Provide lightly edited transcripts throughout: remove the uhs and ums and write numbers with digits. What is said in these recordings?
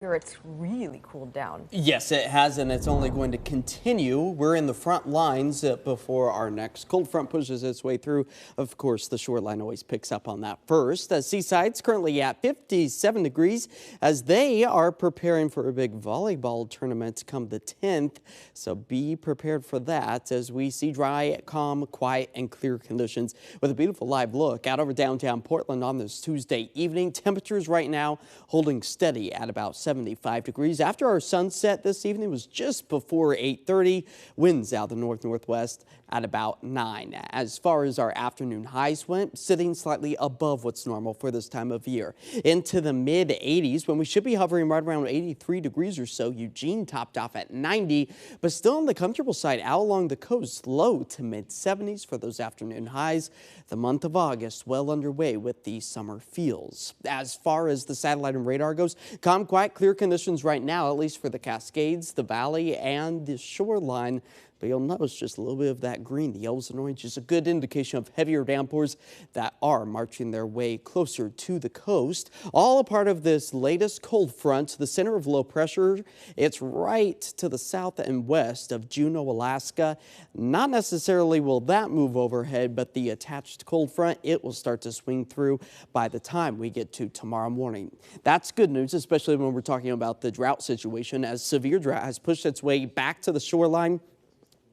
It's really cooled down. Yes, it has, and it's only going to continue. We're in the front lines before our next cold front pushes its way through. Of course, the shoreline always picks up on that first. Seaside's currently at 57 degrees as they are preparing for a big volleyball tournament come the 10th. So be prepared for that as we see dry, calm, quiet, and clear conditions with a beautiful live look out over downtown Portland on this Tuesday evening. Temperatures right now holding steady at about 75 degrees. After our sunset this evening was just before 8:30. Winds out the north-northwest at about 9. As far as our afternoon highs went, sitting slightly above what's normal for this time of year. Into the mid-80s when we should be hovering right around 83 degrees or so. Eugene topped off at 90, but still on the comfortable side out along the coast. Low to mid-70s for those afternoon highs. The month of August well underway with the summer feels. As far as the satellite and radar goes, calm, quiet, clear conditions right now, at least for the Cascades, the Valley, and the shoreline. But you'll notice just a little bit of that green, the yellows and orange is a good indication of heavier downpours that are marching their way closer to the coast. All a part of this latest cold front, the center of low pressure. It's right to the south and west of Juneau, Alaska. Not necessarily will that move overhead, but the attached cold front, it will start to swing through by the time we get to tomorrow morning. That's good news, especially when we're talking about the drought situation, as severe drought has pushed its way back to the shoreline.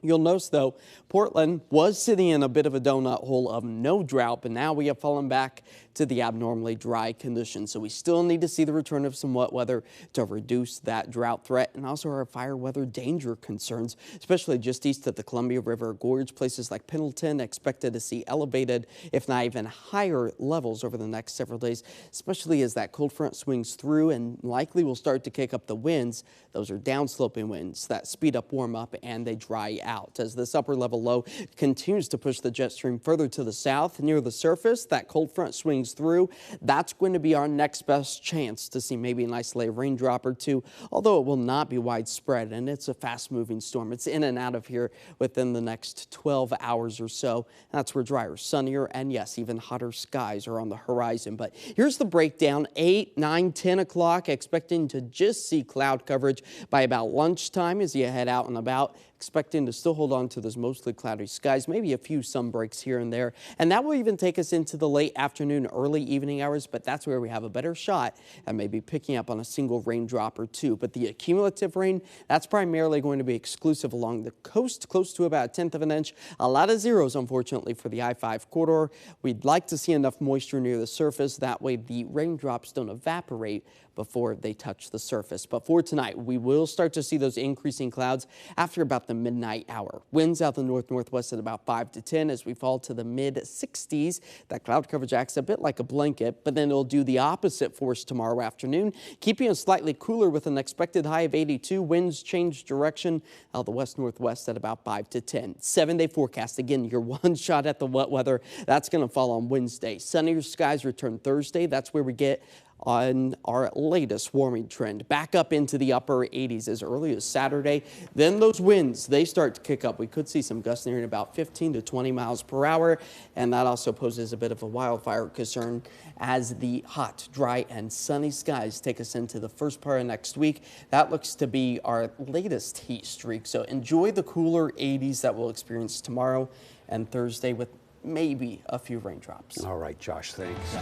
You'll notice, though, Portland was sitting in a bit of a donut hole of no drought, but now we have fallen back to the abnormally dry conditions. So we still need to see the return of some wet weather to reduce that drought threat and also our fire weather danger concerns, especially just east of the Columbia River Gorge. Places like Pendleton expected to see elevated, if not even higher levels over the next several days, especially as that cold front swings through and likely will start to kick up the winds. Those are downsloping winds that speed up, warm up, and they dry out. As this upper level low continues to push the jet stream further to the south near the surface, that cold front swings through. That's going to be our next best chance to see maybe an isolated raindrop or two, although it will not be widespread, and it's a fast moving storm. It's in and out of here within the next 12 hours or so. That's where drier, sunnier, and yes, even hotter skies are on the horizon. But here's the breakdown: 8, 9, 10 o'clock, expecting to just see cloud coverage by about lunchtime as you head out and about. Expecting to still hold on to those mostly cloudy skies, maybe a few sun breaks here and there. And that will even take us into the late afternoon, early evening hours, but that's where we have a better shot at maybe picking up on a single raindrop or two. But the accumulative rain, that's primarily going to be exclusive along the coast, close to about 1/10 of an inch. A lot of zeros, unfortunately, for the I-5 corridor. We'd like to see enough moisture near the surface. That way the raindrops don't evaporate before they touch the surface. But for tonight, we will start to see those increasing clouds after about the midnight hour. Winds out the north-northwest at about 5 to 10 as we fall to the mid-60s. That cloud coverage acts a bit like a blanket, but then it'll do the opposite for us tomorrow afternoon, keeping us slightly cooler with an expected high of 82. Winds change direction out the west-northwest at about 5 to 10. 7-day forecast. Again, your one shot at the wet weather. That's going to fall on Wednesday. Sunnier skies return Thursday. That's where we get on our latest warming trend, back up into the upper 80s as early as Saturday. Then those winds, they start to kick up. We could see some gusts nearing about 15 to 20 miles per hour, and that also poses a bit of a wildfire concern as the hot, dry, and sunny skies take us into the first part of next week. That looks to be our latest heat streak, so enjoy the cooler 80s that we'll experience tomorrow and Thursday with maybe a few raindrops. All right, Josh, thanks.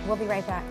We'll be right back.